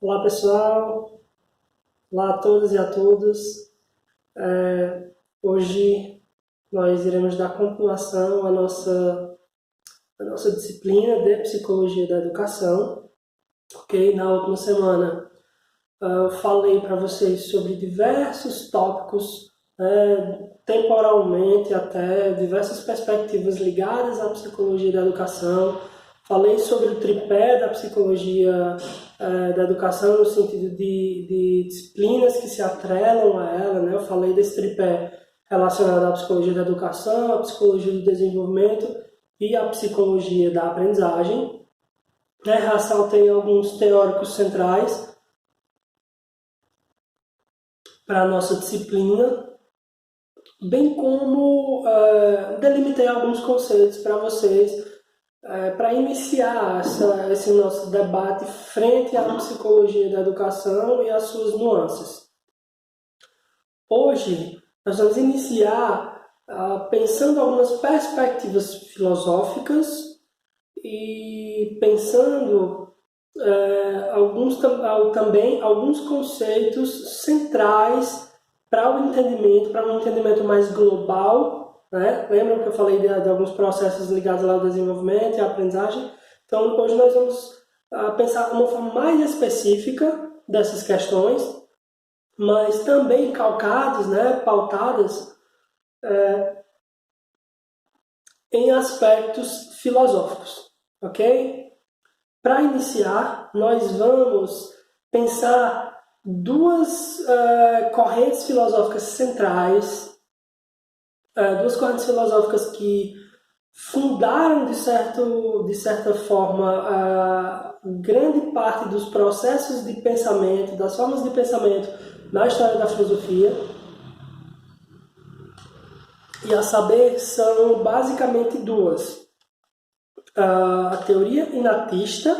Olá pessoal, olá a todas e a todos. Hoje nós iremos dar continuação à nossa disciplina de Psicologia da Educação. Ok? Na última semana eu falei para vocês sobre diversos tópicos, temporalmente até diversas perspectivas ligadas à Psicologia da Educação. Falei sobre o tripé da Psicologia da Educação no sentido de disciplinas que se atrelam a ela, né? Eu falei desse tripé relacionado à Psicologia da Educação, à Psicologia do Desenvolvimento e à Psicologia da Aprendizagem. Ressaltei alguns teóricos centrais para a nossa disciplina, bem como delimitei alguns conceitos para vocês, para iniciar esse nosso debate frente à psicologia da educação e às suas nuances. Hoje, nós vamos iniciar pensando algumas perspectivas filosóficas e pensando também alguns conceitos centrais para um entendimento mais global. Lembram que eu falei de alguns processos ligados ao desenvolvimento e à aprendizagem? Então, hoje nós vamos pensar de uma forma mais específica dessas questões, mas também calcadas, pautadas em aspectos filosóficos, ok? Para iniciar, nós vamos pensar duas correntes filosóficas centrais, duas correntes filosóficas que fundaram, de certa forma, grande parte dos processos de pensamento, das formas de pensamento na história da filosofia. E a saber, são basicamente duas. A teoria inatista,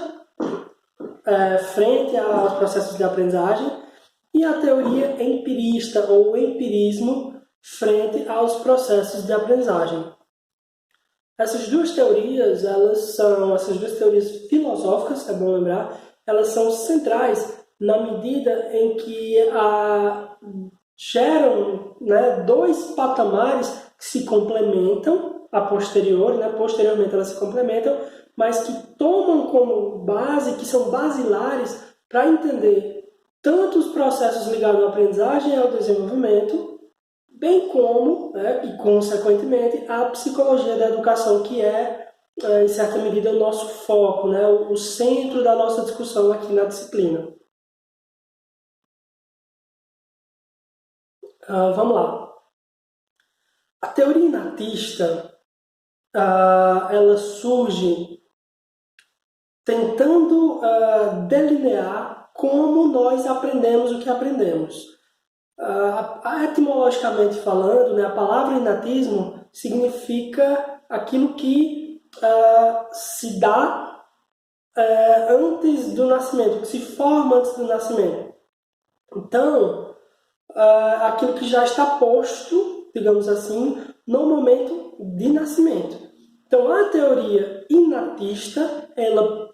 frente aos processos de aprendizagem, e a teoria empirista, ou empirismo, frente aos processos de aprendizagem. Essas duas teorias, essas duas teorias filosóficas, é bom lembrar, elas são centrais na medida em que geram dois patamares que se complementam posteriormente elas se complementam, mas que tomam como base, que são basilares para entender tanto os processos ligados à aprendizagem e ao desenvolvimento, bem como, e consequentemente, a psicologia da educação, que em certa medida, o nosso foco, o centro da nossa discussão aqui na disciplina. Vamos lá. A teoria inatista, ela surge tentando delinear como nós aprendemos o que aprendemos. Etimologicamente falando, a palavra inatismo significa aquilo que se dá antes do nascimento, que se forma antes do nascimento. Então, aquilo que já está posto, digamos assim, no momento de nascimento. Então, a teoria inatista, ela,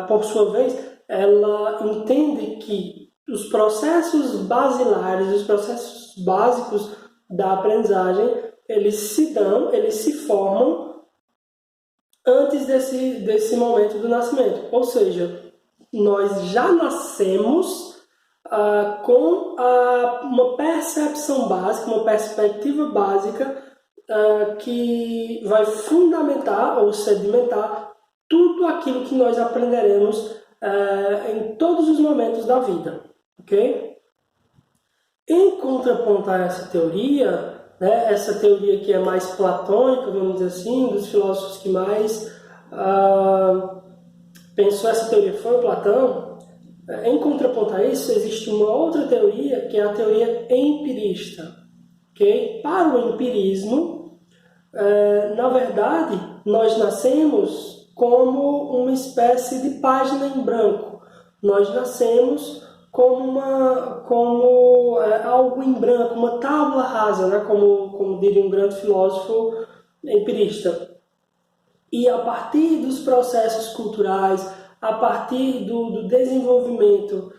por sua vez, ela entende que os processos basilares, os processos básicos da aprendizagem, eles se formam antes desse momento do nascimento. Ou seja, nós já nascemos com uma percepção básica, uma perspectiva básica que vai fundamentar ou sedimentar tudo aquilo que nós aprenderemos em todos os momentos da vida. Ok? Em contraponto a essa teoria, essa teoria que é mais platônica, vamos dizer assim, dos filósofos que mais pensou essa teoria foi o Platão. Em contraponto a isso, existe uma outra teoria, que é a teoria empirista. Okay? Para o empirismo, na verdade, nós nascemos como uma espécie de página em branco. Nós nascemos como algo em branco, uma tábua rasa, como diria um grande filósofo empirista. E a partir dos processos culturais, a partir do desenvolvimento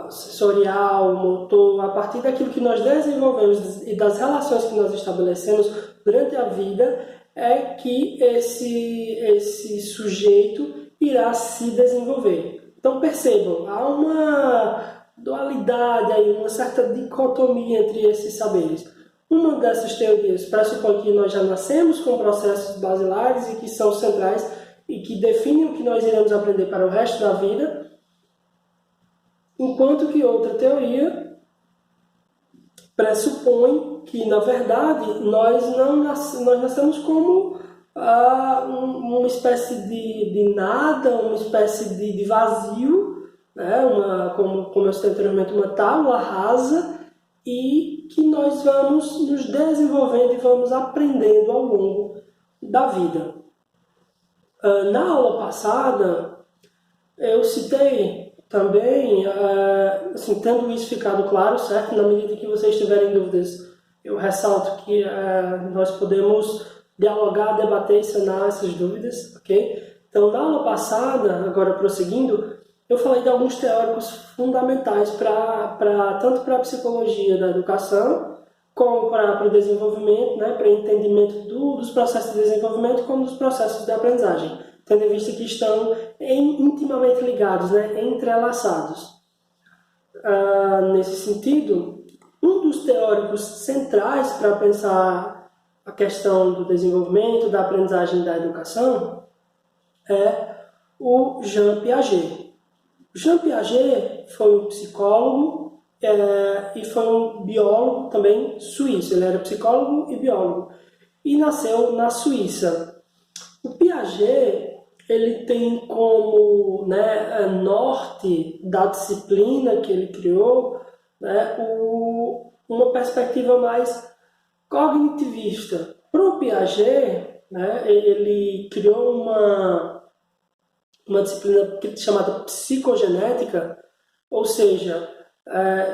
sensorial, motor, a partir daquilo que nós desenvolvemos e das relações que nós estabelecemos durante a vida, é que esse sujeito irá se desenvolver. Então percebam, há uma dualidade aí, uma certa dicotomia entre esses saberes. Uma dessas teorias pressupõe que nós já nascemos com processos basilares e que são centrais e que definem o que nós iremos aprender para o resto da vida, enquanto que outra teoria pressupõe que, na verdade, nós nascemos como uma espécie de nada, uma espécie de vazio, né? Como eu citei anteriormente, uma tábua rasa, e que nós vamos nos desenvolvendo e vamos aprendendo ao longo da vida. Na aula passada, eu citei também, assim, tendo isso ficado claro, certo? Na medida que vocês tiverem dúvidas, eu ressalto que nós podemos dialogar, debater e sanar essas dúvidas, ok? Então, na aula passada, agora prosseguindo, eu falei de alguns teóricos fundamentais tanto para a psicologia da educação, como para o desenvolvimento, né, para o entendimento dos processos de desenvolvimento, como dos processos de aprendizagem, tendo em vista que estão intimamente ligados, né, entrelaçados. Nesse sentido, um dos teóricos centrais para pensar a questão do desenvolvimento, da aprendizagem e da educação é o Jean Piaget. Jean Piaget foi um psicólogo e foi um biólogo também suíço. Ele era psicólogo e biólogo e nasceu na Suíça. O Piaget, ele tem como, né, norte da disciplina que ele criou, né, uma perspectiva mais cognitivista. Para o Piaget, né, ele criou uma disciplina chamada psicogenética, ou seja,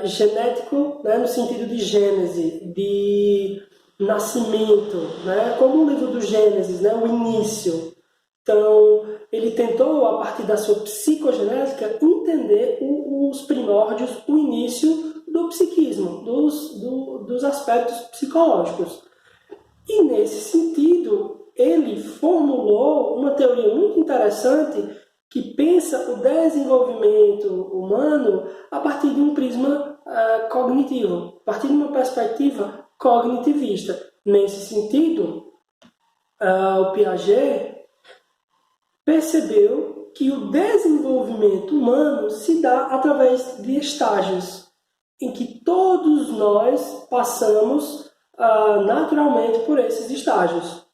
genético, né, no sentido de gênese, de nascimento, né, como o livro do Gênesis, né, o início. Então, ele tentou, a partir da sua psicogenética, entender os primórdios, o início do psiquismo, dos aspectos psicológicos. E, nesse sentido, ele formulou uma teoria muito interessante que pensa o desenvolvimento humano a partir de um prisma cognitivo, a partir de uma perspectiva cognitivista. Nesse sentido, o Piaget percebeu que o desenvolvimento humano se dá através de estágios, em que todos nós passamos naturalmente por esses estágios.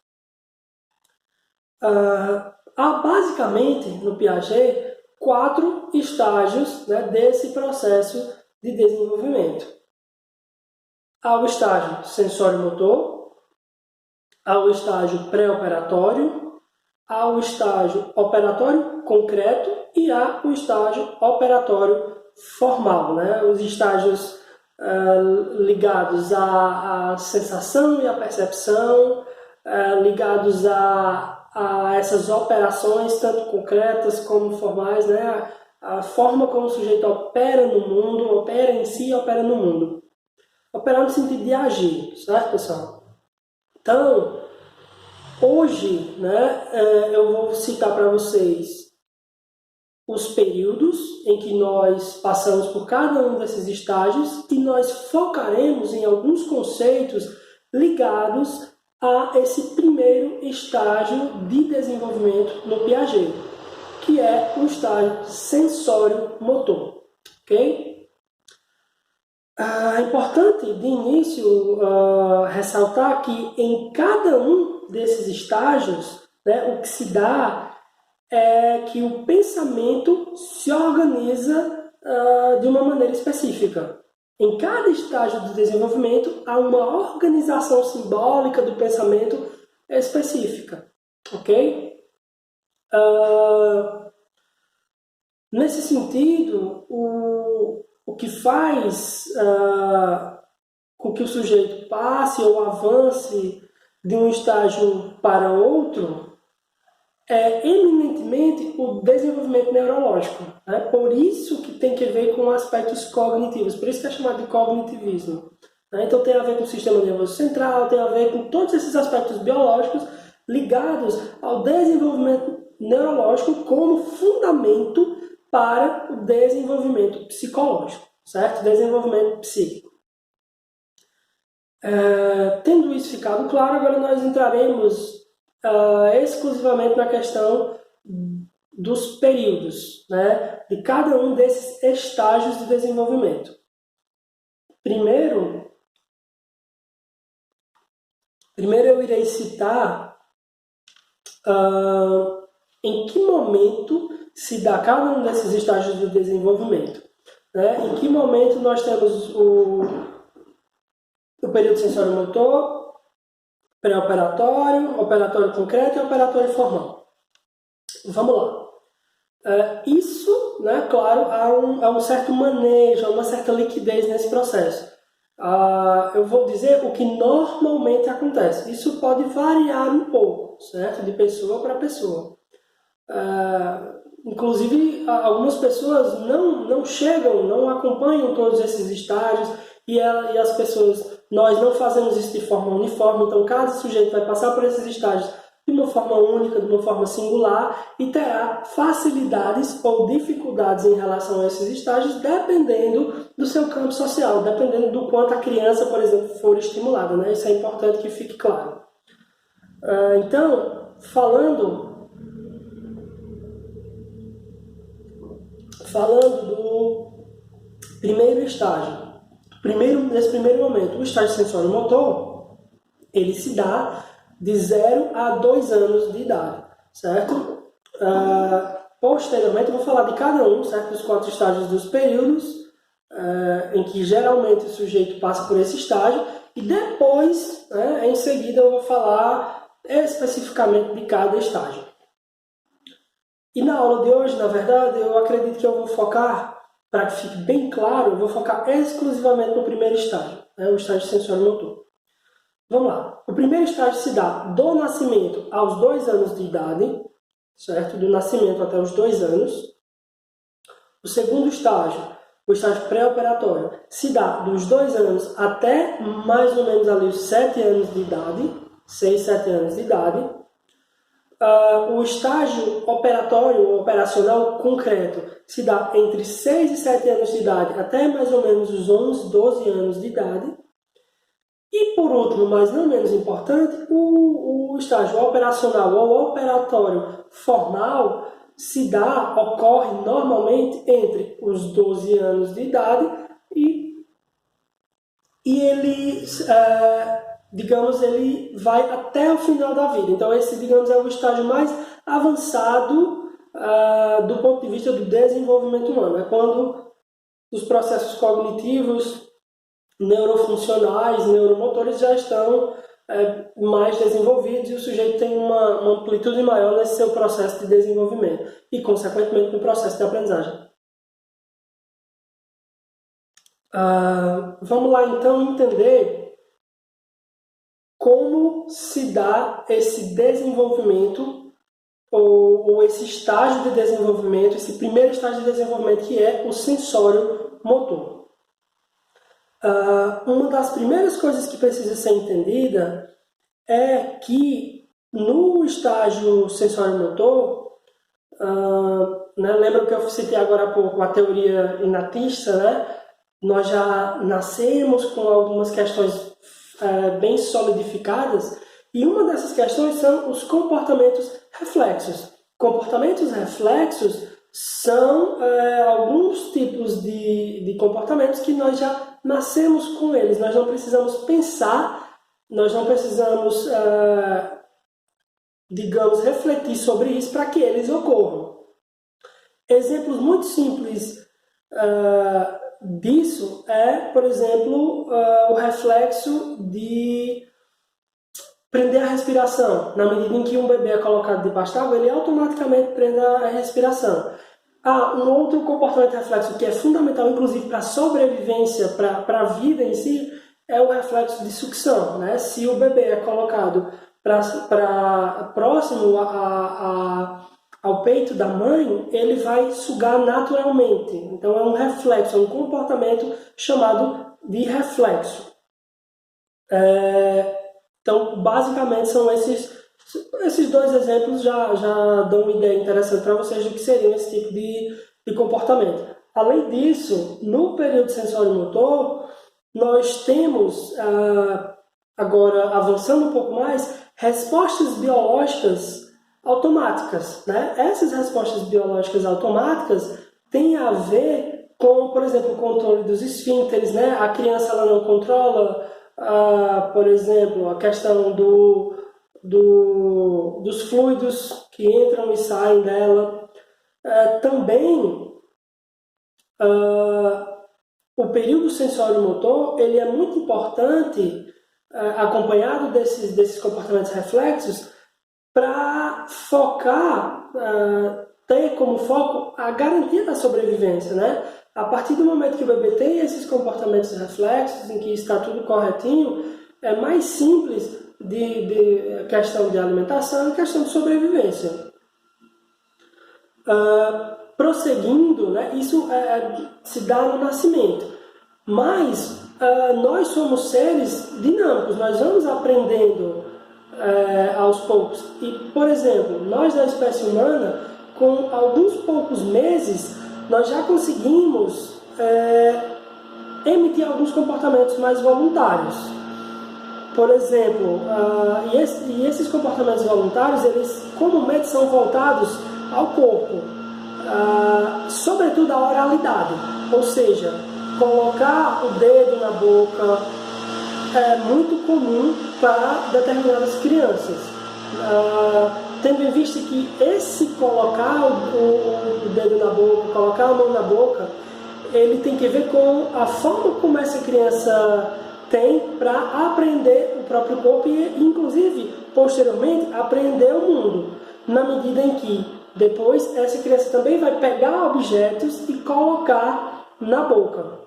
Há basicamente, no Piaget, 4 estágios, né, desse processo de desenvolvimento. Há o estágio sensório-motor, há o estágio pré-operatório, há o estágio operatório concreto e há o estágio operatório formal, né? Os estágios ligados à sensação e à percepção, ligados a essas operações, tanto concretas como formais, né? A forma como o sujeito opera no mundo, opera em si e opera no mundo. Operar no sentido de agir, certo, pessoal? Então, hoje, né, eu vou citar para vocês os períodos em que nós passamos por cada um desses estágios e nós focaremos em alguns conceitos ligados a esse primeiro estágio de desenvolvimento no Piaget, que é o estágio sensório-motor. Ok? É importante, de início, ressaltar que em cada um desses estágios, né, o que se dá é que o pensamento se organiza de uma maneira específica. Em cada estágio do desenvolvimento, há uma organização simbólica do pensamento específica. Ok? Nesse sentido, o que faz com que o sujeito passe ou avance de um estágio para outro é eminentemente o desenvolvimento neurológico. Né? Por isso que tem que ver com aspectos cognitivos, por isso que é chamado de cognitivismo. Né? Então tem a ver com o sistema nervoso central, tem a ver com todos esses aspectos biológicos ligados ao desenvolvimento neurológico como fundamento para o desenvolvimento psicológico, certo? Desenvolvimento psíquico. Tendo isso ficado claro, agora nós entraremos exclusivamente na questão dos períodos, né, de cada um desses estágios de desenvolvimento. Primeiro eu irei citar em que momento se dá cada um desses estágios de desenvolvimento. Né? Em que momento nós temos o período sensório-motor, pré-operatório, operatório concreto e operatório formal. Vamos lá. Isso, né, claro, há um certo manejo, há uma certa liquidez nesse processo. Eu vou dizer o que normalmente acontece. Isso pode variar um pouco, certo? De pessoa para pessoa. Inclusive, algumas pessoas não chegam, não acompanham todos esses estágios e as pessoas, nós não fazemos isso de forma uniforme, então cada sujeito vai passar por esses estágios de uma forma única, de uma forma singular e terá facilidades ou dificuldades em relação a esses estágios dependendo do seu campo social, dependendo do quanto a criança, por exemplo, for estimulada. Né? Isso é importante que fique claro. Então, falando do primeiro estágio, nesse primeiro momento, o estágio sensório-motor, ele se dá de 0 a 2 anos de idade, certo? Posteriormente, eu vou falar de cada um, certo? Dos 4 estágios dos períodos, em que geralmente o sujeito passa por esse estágio, e depois, né, em seguida, eu vou falar especificamente de cada estágio. E na aula de hoje, na verdade, eu acredito que eu vou focar, para que fique bem claro, eu vou focar exclusivamente no primeiro estágio, né, o estágio sensório-motor. Vamos lá. O primeiro estágio se dá do nascimento aos 2 anos de idade, certo? Do nascimento até os 2 anos. O segundo estágio, o estágio pré-operatório, se dá dos 2 anos até mais ou menos ali os 7 anos de idade, 6, 7 anos de idade. O estágio operatório, ou operacional concreto, se dá entre 6 e 7 anos de idade até mais ou menos os 11, 12 anos de idade. E por último, mas não menos importante, o estágio operacional ou operatório formal ocorre normalmente entre os 12 anos de idade e ele, digamos, ele vai até o final da vida. Então esse, digamos, é o estágio mais avançado do ponto de vista do desenvolvimento humano. É quando os processos cognitivos, neurofuncionais, neuromotores já estão mais desenvolvidos e o sujeito tem uma amplitude maior nesse seu processo de desenvolvimento e, consequentemente, no processo de aprendizagem. Vamos lá, então, entender como se dá esse desenvolvimento ou esse estágio de desenvolvimento, esse primeiro estágio de desenvolvimento que é o sensório-motor. Uma das primeiras coisas que precisa ser entendida é que no estágio sensório-motor, né, lembra que eu citei agora há pouco a teoria inatista, né? Nós já nascemos com algumas questões bem solidificadas e uma dessas questões são os comportamentos reflexos. Comportamentos reflexos são alguns tipos de comportamentos que nós já nascemos com eles. Nós não precisamos pensar, nós não precisamos, digamos, refletir sobre isso para que eles ocorram. Exemplos muito simples disso por exemplo, o reflexo de prender a respiração. Na medida em que um bebê é colocado debaixo d'água, ele automaticamente prende a respiração. Um outro comportamento reflexo que é fundamental, inclusive, para a sobrevivência, para a vida em si, é o reflexo de sucção. Né? Se o bebê é colocado próximo ao peito da mãe, ele vai sugar naturalmente. Então é um reflexo, é um comportamento chamado de reflexo. Então, basicamente, são esses dois exemplos já dão uma ideia interessante para vocês do que seria esse tipo de comportamento. Além disso, no período sensório-motor, nós temos, agora avançando um pouco mais, respostas biológicas automáticas. Né? Essas respostas biológicas automáticas têm a ver com, por exemplo, o controle dos esfíncteres. Né? A criança ela não controla, por exemplo, a questão dos fluidos que entram e saem dela. Também, o período sensório-motor ele é muito importante, acompanhado desses comportamentos reflexos, para focar, ter como foco a garantia da sobrevivência. Né? A partir do momento que o bebê tem esses comportamentos reflexos, em que está tudo corretinho, é mais simples de questão de alimentação e questão de sobrevivência. Prosseguindo, né, isso se dá no nascimento, mas nós somos seres dinâmicos, nós vamos aprendendo aos poucos. E, por exemplo, nós da espécie humana, com alguns poucos meses, nós já conseguimos emitir alguns comportamentos mais voluntários. Por exemplo, e esses comportamentos voluntários, eles comumente são voltados ao corpo, sobretudo a oralidade, ou seja, colocar o dedo na boca é muito comum para determinadas crianças, tendo em vista que esse colocar o dedo na boca, colocar a mão na boca, ele tem que ver com a forma como essa criança tem para aprender o próprio corpo e, inclusive, posteriormente, aprender o mundo, na medida em que depois essa criança também vai pegar objetos e colocar na boca.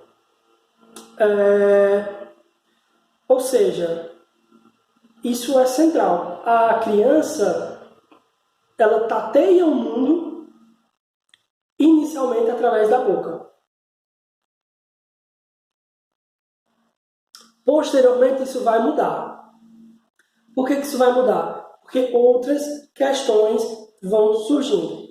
Ou seja, isso é central. A criança, ela tateia o mundo inicialmente através da boca. Posteriormente, isso vai mudar. Por que isso vai mudar? Porque outras questões vão surgindo.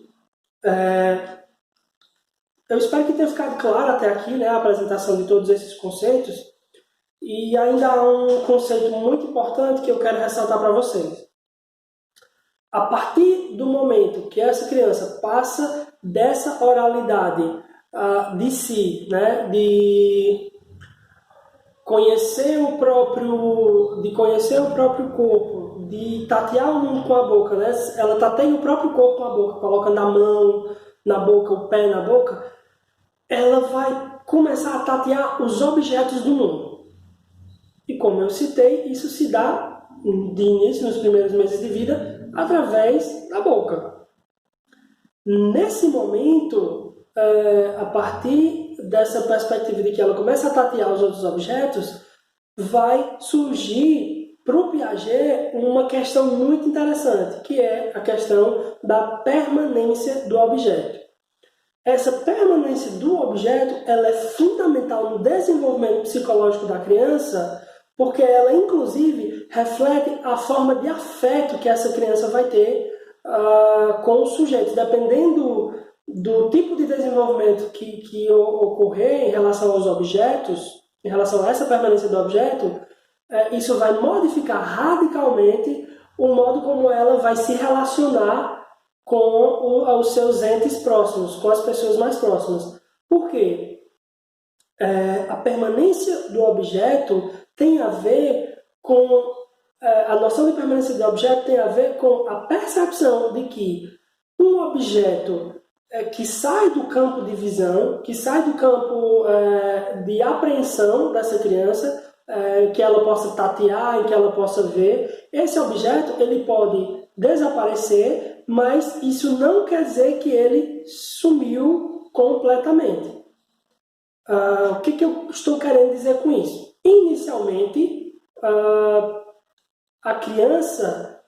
Eu espero que tenha ficado claro até aqui, né, a apresentação de todos esses conceitos. E ainda há um conceito muito importante que eu quero ressaltar para vocês. A partir do momento que essa criança passa dessa oralidade de si, né, de conhecer o próprio corpo, de tatear o mundo com a boca, né? Ela tateia o próprio corpo com a boca, colocando a mão na boca, o pé na boca, ela vai começar a tatear os objetos do mundo. E como eu citei, isso se dá de início, nos primeiros meses de vida, através da boca. Nesse momento, a partir dessa perspectiva de que ela começa a tatear os outros objetos, vai surgir para o Piaget uma questão muito interessante, que é a questão da permanência do objeto. Essa permanência do objeto ela é fundamental no desenvolvimento psicológico da criança, porque ela, inclusive, reflete a forma de afeto que essa criança vai ter com o sujeito. Dependendo do tipo de desenvolvimento que ocorrer em relação aos objetos, em relação a essa permanência do objeto, isso vai modificar radicalmente o modo como ela vai se relacionar com os seus entes próximos, com as pessoas mais próximas. Por quê? A permanência do objeto tem a ver com... a noção de permanência do objeto tem a ver com a percepção de que um objeto que sai do campo de visão, que sai do campo de apreensão dessa criança, que ela possa tatear e que ela possa ver, esse objeto ele pode desaparecer, mas isso não quer dizer que ele sumiu completamente. O que eu estou querendo dizer com isso? Inicialmente, a criança,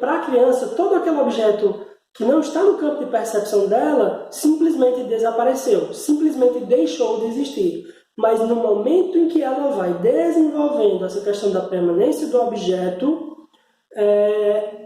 para a criança, todo aquele objeto que não está no campo de percepção dela, simplesmente desapareceu, simplesmente deixou de existir. Mas no momento em que ela vai desenvolvendo essa questão da permanência do objeto,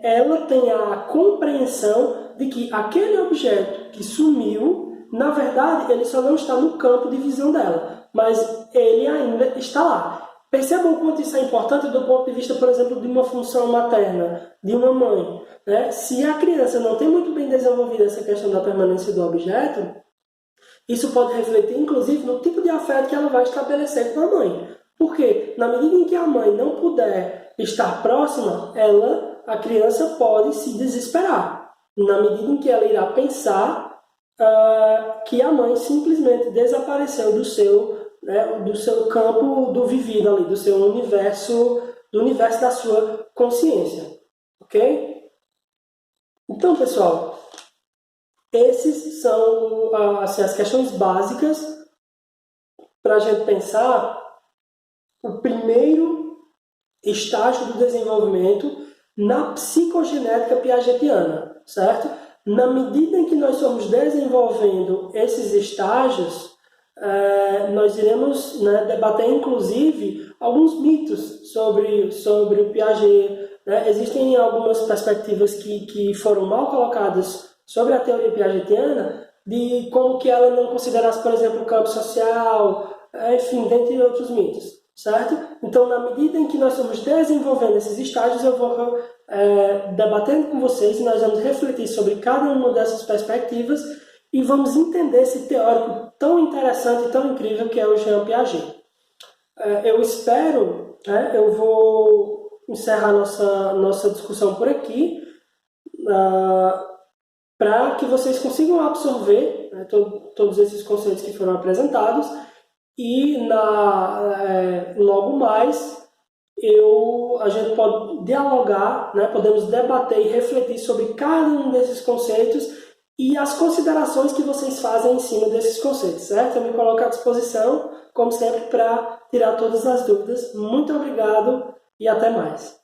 ela tem a compreensão de que aquele objeto que sumiu, na verdade, ele só não está no campo de visão dela, mas ele ainda está lá. Percebam o quanto isso é importante do ponto de vista, por exemplo, de uma função materna, de uma mãe, né? Se a criança não tem muito bem desenvolvida essa questão da permanência do objeto, isso pode refletir, inclusive, no tipo de afeto que ela vai estabelecer com a mãe. Porque, na medida em que a mãe não puder estar próxima, a criança pode se desesperar. Na medida em que ela irá pensar que a mãe simplesmente desapareceu do seu campo do vivido ali, do seu universo, do universo da sua consciência. Ok? Então, pessoal, esses são assim, as questões básicas para a gente pensar o primeiro estágio do desenvolvimento na psicogenética piagetiana, certo? Na medida em que nós formos desenvolvendo esses estágios, nós iremos debater, inclusive, alguns mitos sobre o Piaget. Existem algumas perspectivas que foram mal colocadas sobre a teoria piagetiana, de como que ela não considerasse, por exemplo, o campo social, enfim, dentre outros mitos, certo? Então, na medida em que nós estamos desenvolvendo esses estágios, eu vou debatendo com vocês e nós vamos refletir sobre cada uma dessas perspectivas e vamos entender esse teórico tão interessante e tão incrível que é o Jean Piaget. Eu espero, eu vou encerrar nossa discussão por aqui, para que vocês consigam absorver todos esses conceitos que foram apresentados e logo mais a gente pode dialogar, podemos debater e refletir sobre cada um desses conceitos e as considerações que vocês fazem em cima desses conceitos, certo? Eu me coloco à disposição, como sempre, para tirar todas as dúvidas. Muito obrigado e até mais.